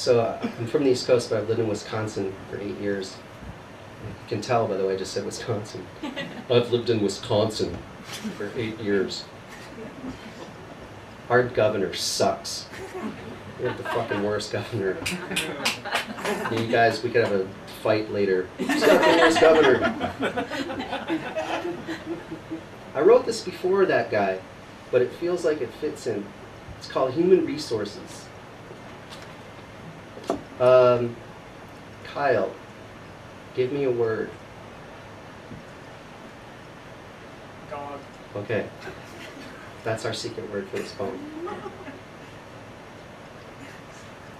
So I'm from the East Coast, but I've lived in Wisconsin for 8 years. You can tell by the way I just said Wisconsin. I've lived in Wisconsin for 8 years. Our governor sucks. We have the fucking worst governor. You guys, we could have a fight later. Who's got the worst governor? I wrote this before that guy, but it feels like it fits in. It's called Human Resources. Kyle, give me a word. Dog. Okay. That's our secret word for this poem.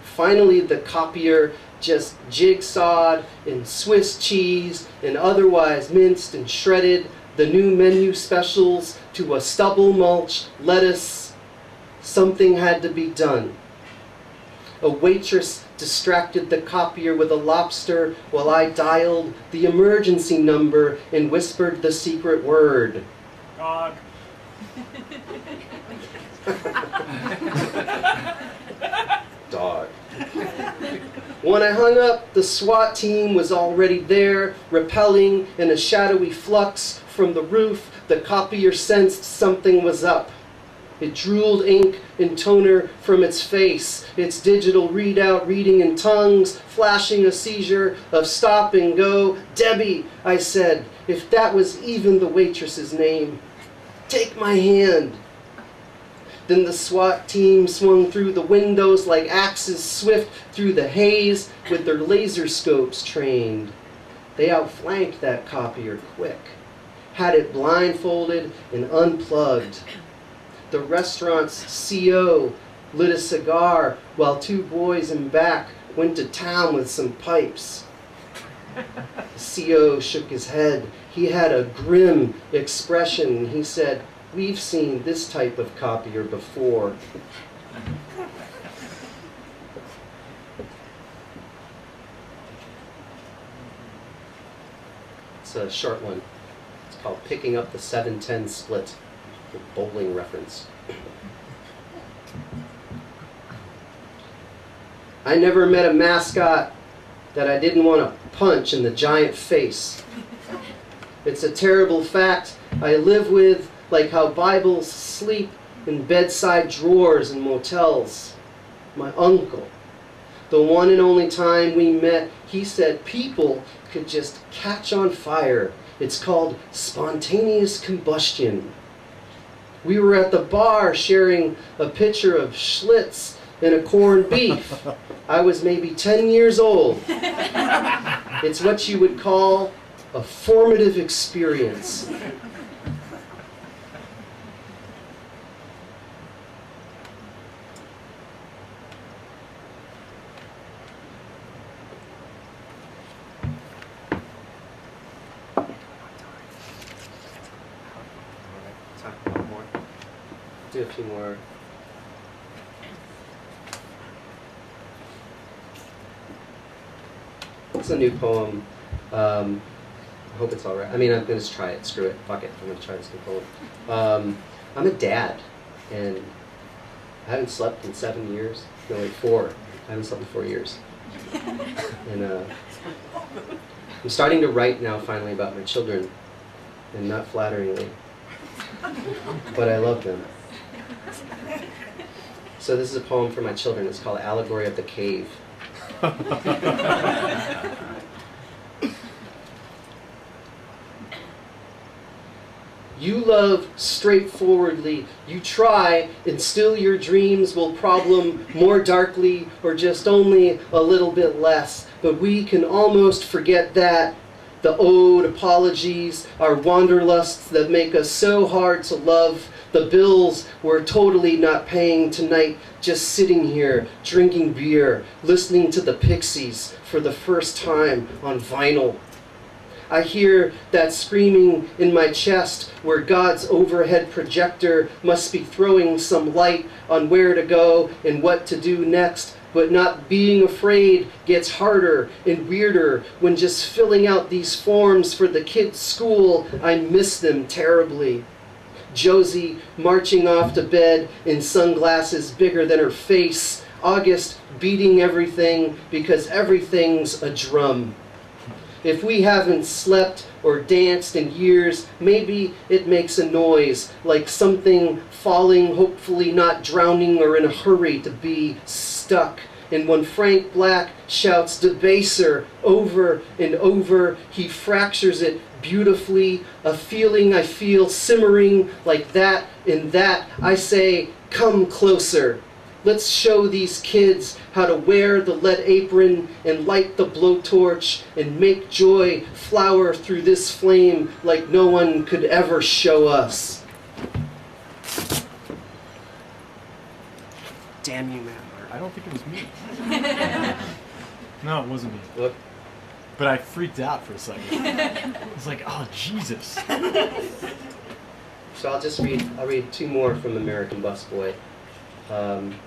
Finally, the copier just jigsawed and Swiss cheese and otherwise minced and shredded the new menu specials to a stubble mulch lettuce. Something had to be done. A waitress distracted the copier with a lobster while I dialed the emergency number and whispered the secret word. Dog. Dog. When I hung up, the SWAT team was already there, rappelling in a shadowy flux from the roof. The copier sensed something was up. It drooled ink and toner from its face, its digital readout reading in tongues, flashing a seizure of stop and go. Debbie, I said, if that was even the waitress's name. Take my hand. Then the SWAT team swung through the windows like axes swift through the haze with their laser scopes trained. They outflanked that copier quick, had it blindfolded and unplugged. The restaurant's CO lit a cigar while two boys in back went to town with some pipes. The CO shook his head. He had a grim expression. He said, "We've seen this type of copier before." It's a short one. It's called Picking Up the 7-10 Split, a bowling reference. I never met a mascot that I didn't want to punch in the giant face. It's a terrible fact I live with, like how Bibles sleep in bedside drawers in motels. My uncle, the one and only time we met, he said people could just catch on fire. It's called spontaneous combustion. We were at the bar sharing a pitcher of Schlitz and a corned beef. I was maybe 10 years old. It's what you would call a formative experience. Do a few more. It's a new poem. I hope it's all right. I mean, I'm going to try it. Screw it. Fuck it. I'm going to try this new poem. I'm a dad, and I haven't slept in 7 years. No, wait, 4. I haven't slept in 4 years. And I'm starting to write now, finally, about my children, and not flatteringly. But I love them. So this is a poem for my children. It's called Allegory of the Cave. You love straightforwardly. You try, and still your dreams will problem more darkly or just only a little bit less. But we can almost forget that. The ode, apologies, our wanderlusts that make us so hard to love. The bills we're totally not paying tonight, just sitting here, drinking beer, listening to the Pixies for the first time on vinyl. I hear that screaming in my chest where God's overhead projector must be throwing some light on where to go and what to do next. But not being afraid gets harder and weirder when just filling out these forms for the kids' school. I miss them terribly. Josie marching off to bed in sunglasses bigger than her face. August beating everything because everything's a drum. If we haven't slept or danced in years, maybe it makes a noise, like something falling, hopefully not drowning or in a hurry to be stuck. And when Frank Black shouts "debaser" over and over, he fractures it beautifully, a feeling I feel simmering like that and that. I say, come closer. Let's show these kids how to wear the lead apron and light the blowtorch and make joy flower through this flame like no one could ever show us. Damn you, man. I don't think it was me. No, it wasn't me. Look. But I freaked out for a second. I was like, oh, Jesus. So I'll read two more from American Busboy. I'm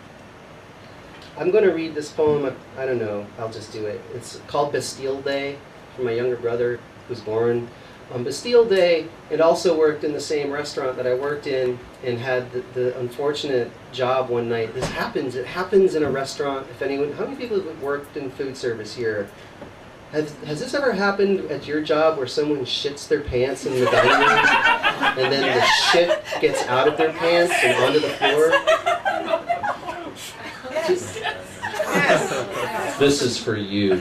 going to read this poem. I don't know. I'll just do it. It's called Bastille Day from my younger brother who's born on Bastille Day and also worked in the same restaurant that I worked in and had the unfortunate job one night. This happens. It happens in a restaurant. If anyone, how many people have worked in food service here? Has this ever happened at your job where someone shits their pants in the dining room and then the shit gets out of their pants and onto the floor? Yes. This is for you.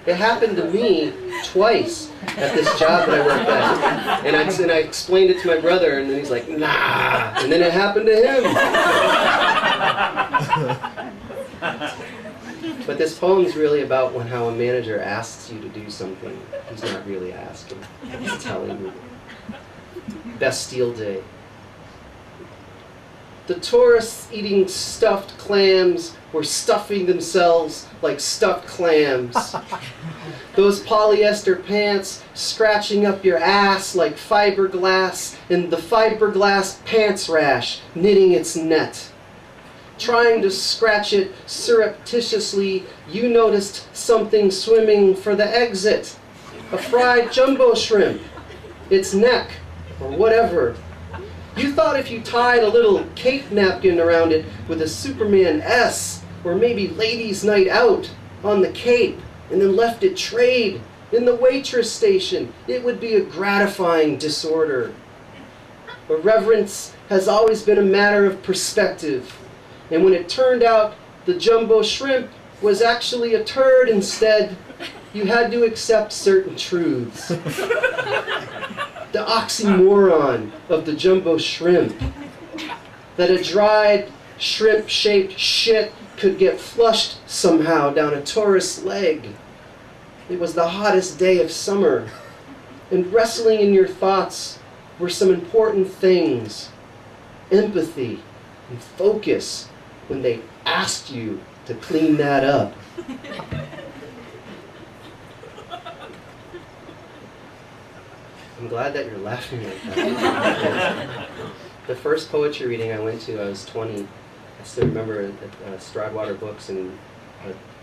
It happened to me twice at this job that I worked at. And I explained it to my brother, and then he's like, nah. And then it happened to him. But this poem is really about how a manager asks you to do something. He's not really asking. He's telling you. Bastille Day. The tourists eating stuffed clams were stuffing themselves like stuffed clams. Those polyester pants scratching up your ass like fiberglass, and the fiberglass pants rash knitting its net. Trying to scratch it surreptitiously, you noticed something swimming for the exit. A fried jumbo shrimp. Its neck, or whatever. You thought if you tied a little cape napkin around it with a Superman S, or maybe Ladies' Night Out on the cape, and then left it trade in the waitress station, it would be a gratifying disorder. But reverence has always been a matter of perspective. And when it turned out the jumbo shrimp was actually a turd instead, you had to accept certain truths. The oxymoron of the jumbo shrimp. That a dried shrimp-shaped shit could get flushed somehow down a tourist's leg. It was the hottest day of summer. And wrestling in your thoughts were some important things. Empathy and focus when they asked you to clean that up. I'm glad that you're laughing like that. The first poetry reading I went to, I was 20. I still remember at Stroudwater Books in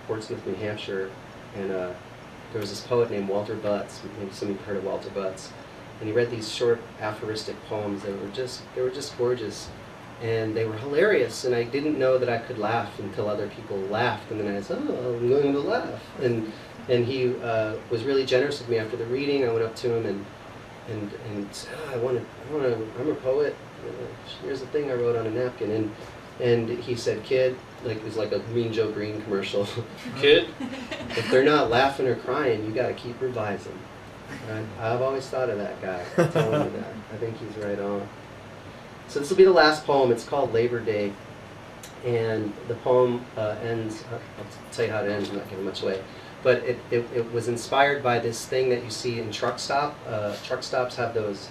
Portsmouth, New Hampshire, and there was this poet named Walter Butts. Maybe some of you heard of Walter Butts. And he read these short aphoristic poems that were just gorgeous. And they were hilarious, and I didn't know that I could laugh until other people laughed, and then I said, oh, I'm going to laugh. And he was really generous with me after the reading. I went up to him and said, oh, I'm a poet. Here's the thing I wrote on a napkin. And he said, kid, like it was like a Mean Joe Green commercial. Kid, if they're not laughing or crying, you got to keep revising. And I've always thought of that guy telling me that. I think he's right on. So this will be the last poem. It's called Labor Day. And the poem ends, I'll tell you how it ends, I'm not giving much away. But it was inspired by this thing that you see in truck stop. Truck stops have those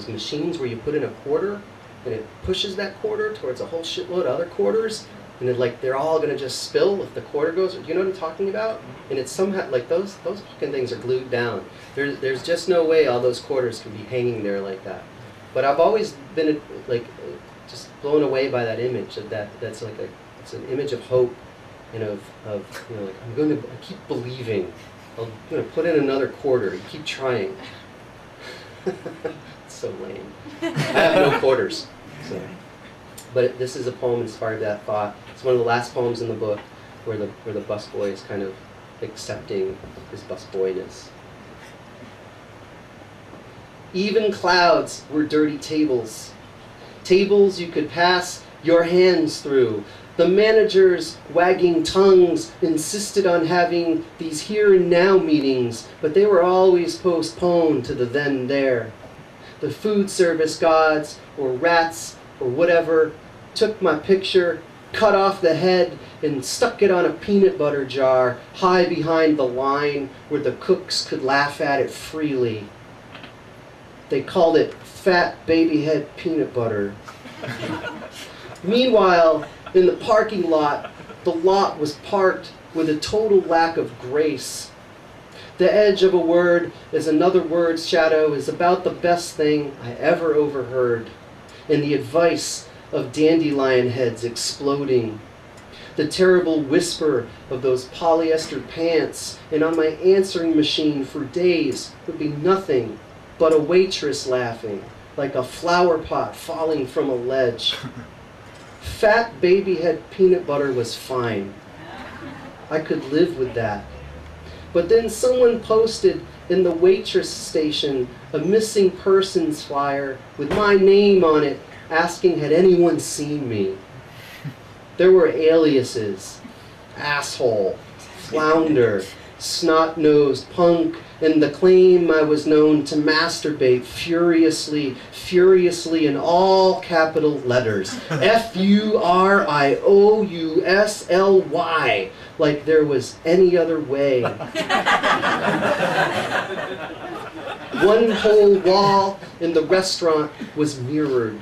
machines where you put in a quarter, and it pushes that quarter towards a whole shitload of other quarters, and they're all going to just spill if the quarter goes. Do you know what I'm talking about? And it's somehow, like those fucking things are glued down. There's just no way all those quarters can be hanging there like that. But I've always been just blown away by that image of that's like it's an image of hope and of like I keep believing. I'm gonna put in another quarter and keep trying. It's so lame. I have no quarters. So But this is a poem inspired by that thought. It's one of the last poems in the book where the busboy is kind of accepting his busboyness. Even clouds were dirty tables. Tables you could pass your hands through. The managers, wagging tongues, insisted on having these here and now meetings, but they were always postponed to the then and there. The food service gods, or rats, or whatever, took my picture, cut off the head, and stuck it on a peanut butter jar high behind the line where the cooks could laugh at it freely. They called it fat baby head peanut butter. Meanwhile, in the parking lot, the lot was parked with a total lack of grace. The edge of a word as another word's shadow is about the best thing I ever overheard, and the advice of dandelion heads exploding. The terrible whisper of those polyester pants, and on my answering machine for days would be nothing but a waitress laughing, like a flower pot falling from a ledge. Fat baby head peanut butter was fine. I could live with that. But then someone posted in the waitress station a missing persons flyer with my name on it, asking had anyone seen me. There were aliases: asshole, flounder, snot-nosed punk, and the claim I was known to masturbate furiously in all capital letters. FURIOUSLY, like there was any other way. One whole wall in the restaurant was mirrored.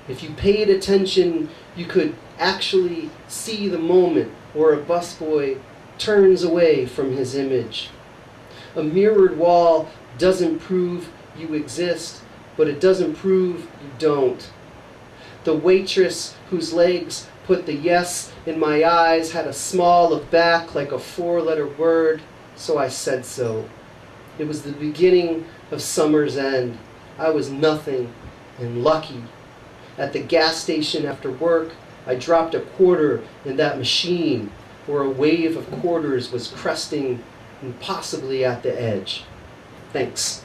If you paid attention, you could actually see the moment where a busboy turns away from his image. A mirrored wall doesn't prove you exist, but it doesn't prove you don't. The waitress whose legs put the yes in my eyes had a small of back like a four-letter word, so I said so. It was the beginning of summer's end. I was nothing and lucky. At the gas station after work, I dropped a quarter in that machine where a wave of quarters was cresting and possibly at the edge. Thanks.